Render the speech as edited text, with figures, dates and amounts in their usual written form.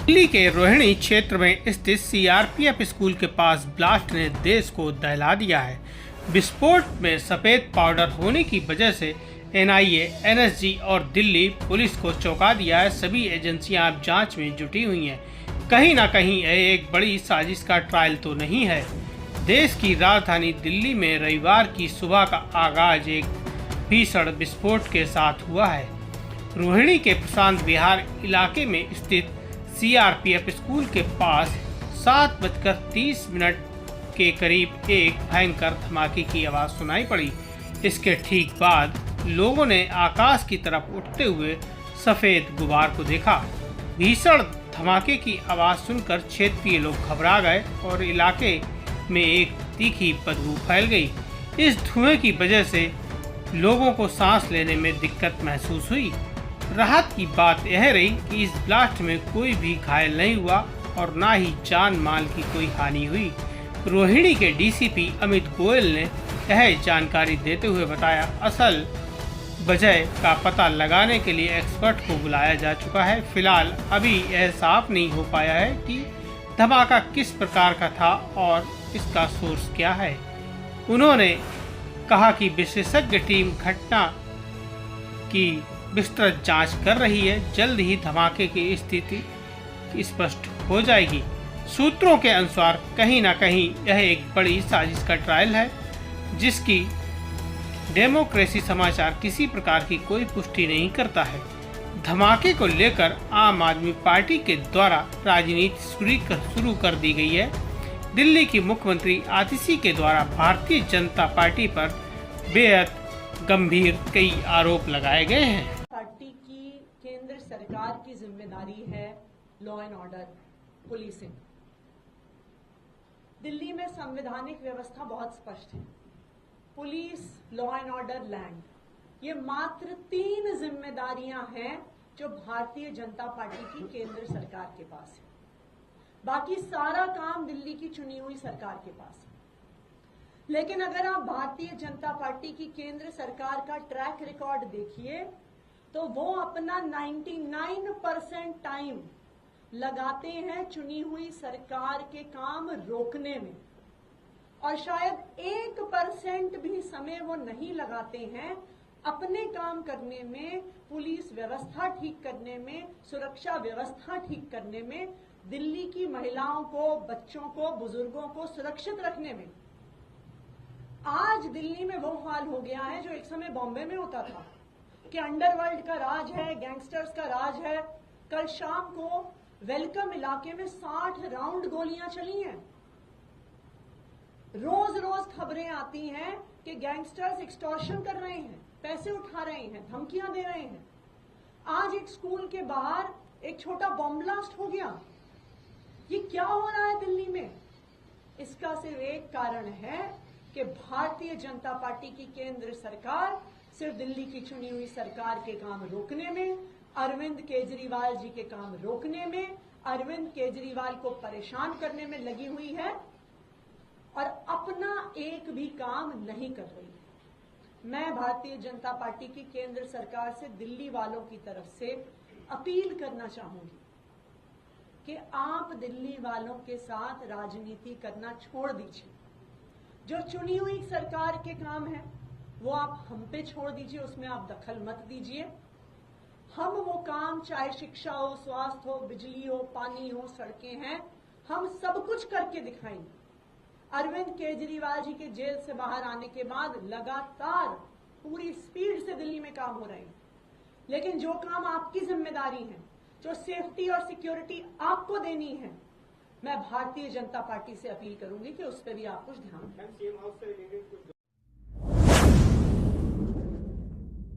दिल्ली के रोहिणी क्षेत्र में स्थित सीआरपीएफ स्कूल के पास ब्लास्ट ने देश को दहला दिया है। विस्फोट में सफेद पाउडर होने की वजह से एनआईए, एनएसजी और दिल्ली पुलिस को चौंका दिया है। सभी एजेंसियां अब जांच में जुटी हुई हैं। कहीं ना कहीं यह एक बड़ी साजिश का ट्रायल तो नहीं है। देश की राजधानी दिल्ली में रविवार की सुबह का आगाज एक भीषण विस्फोट के साथ हुआ है। रोहिणी के प्रशांत विहार इलाके में स्थित सीआरपीएफ स्कूल के पास 7:30 के करीब एक भयंकर धमाके की आवाज़ सुनाई पड़ी। इसके ठीक बाद लोगों ने आकाश की तरफ उठते हुए सफ़ेद गुबार को देखा। भीषण धमाके की आवाज़ सुनकर क्षेत्रीय लोग घबरा गए और इलाके में एक तीखी बदबू फैल गई। इस धुएं की वजह से लोगों को सांस लेने में दिक्कत महसूस हुई। राहत की बात यह रही कि इस ब्लास्ट में कोई भी घायल नहीं हुआ और ना ही जान माल की कोई हानि हुई। रोहिणी के डीसीपी अमित गोयल ने यह जानकारी देते हुए बताया, असल वजह का पता लगाने के लिए एक्सपर्ट को बुलाया जा चुका है। फिलहाल अभी यह साफ नहीं हो पाया है कि धमाका किस प्रकार का था और इसका सोर्स क्या है। उन्होंने कहा कि विशेषज्ञ टीम घटना की विस्तृत जांच कर रही है। जल्द ही धमाके की स्थिति स्पष्ट हो जाएगी। सूत्रों के अनुसार कहीं ना कहीं यह एक बड़ी साजिश का ट्रायल है, जिसकी डेमोक्रेसी समाचार किसी प्रकार की कोई पुष्टि नहीं करता है। धमाके को लेकर आम आदमी पार्टी के द्वारा राजनीति शुरू कर दी गई है। दिल्ली की मुख्यमंत्री आतिशी के द्वारा भारतीय जनता पार्टी पर बेहद गंभीर कई आरोप लगाए गए हैं। पार्टी की केंद्र सरकार की जिम्मेदारी है law and order policing. Delhi में संवैधानिक व्यवस्था बहुत स्पष्ट है। Police, law and order, land, ये मात्र 3 जिम्मेदारियां हैं जो भारतीय जनता पार्टी की केंद्र सरकार के पास है। बाकी सारा काम दिल्ली की चुनी हुई सरकार के पास है। लेकिन अगर आप भारतीय जनता पार्टी की केंद्र सरकार का ट्रैक रिकॉर्ड देखिए तो वो अपना 99% टाइम लगाते हैं चुनी हुई सरकार के काम रोकने में, और शायद 1% भी समय वो नहीं लगाते हैं अपने काम करने में, पुलिस व्यवस्था ठीक करने में, सुरक्षा व्यवस्था ठीक करने में, दिल्ली की महिलाओं को, बच्चों को, बुजुर्गों को सुरक्षित रखने में। आज दिल्ली में वो हाल हो गया है जो एक समय बॉम्बे में होता था कि अंडरवर्ल्ड का राज है, गैंगस्टर्स का राज है। कल शाम को वेलकम इलाके में 60 राउंड गोलियां चली हैं। रोज रोज खबरें आती हैं कि गैंगस्टर्स एक्सटॉर्शन कर रहे हैं, पैसे उठा रहे हैं, धमकियां दे रहे हैं। आज एक स्कूल के बाहर एक छोटा बॉम्ब ब्लास्ट हो गया। ये क्या हो रहा है दिल्ली में? इसका सिर्फ एक कारण है कि भारतीय जनता पार्टी की केंद्र सरकार सिर्फ दिल्ली की चुनी हुई सरकार के काम रोकने में, अरविंद केजरीवाल जी के काम रोकने में, अरविंद केजरीवाल को परेशान करने में लगी हुई है और अपना एक भी काम नहीं कर रही है। मैं भारतीय जनता पार्टी की केंद्र सरकार से दिल्ली वालों की तरफ से अपील करना चाहूंगी कि आप दिल्ली वालों के साथ राजनीति करना छोड़ दीजिए। जो चुनी हुई सरकार के काम है वो आप हम पे छोड़ दीजिए, उसमें आप दखल मत दीजिए। हम वो काम, चाहे शिक्षा हो, स्वास्थ्य हो, बिजली हो, पानी हो, सड़कें हैं, हम सब कुछ करके दिखाएंगे। अरविंद केजरीवाल जी के जेल से बाहर आने के बाद लगातार पूरी स्पीड से दिल्ली में काम हो रहे हैं। लेकिन जो काम आपकी जिम्मेदारी है, जो सेफ्टी और सिक्योरिटी आपको देनी है, मैं भारतीय जनता पार्टी से अपील करूंगी कि उस पर भी आप कुछ ध्यान दें।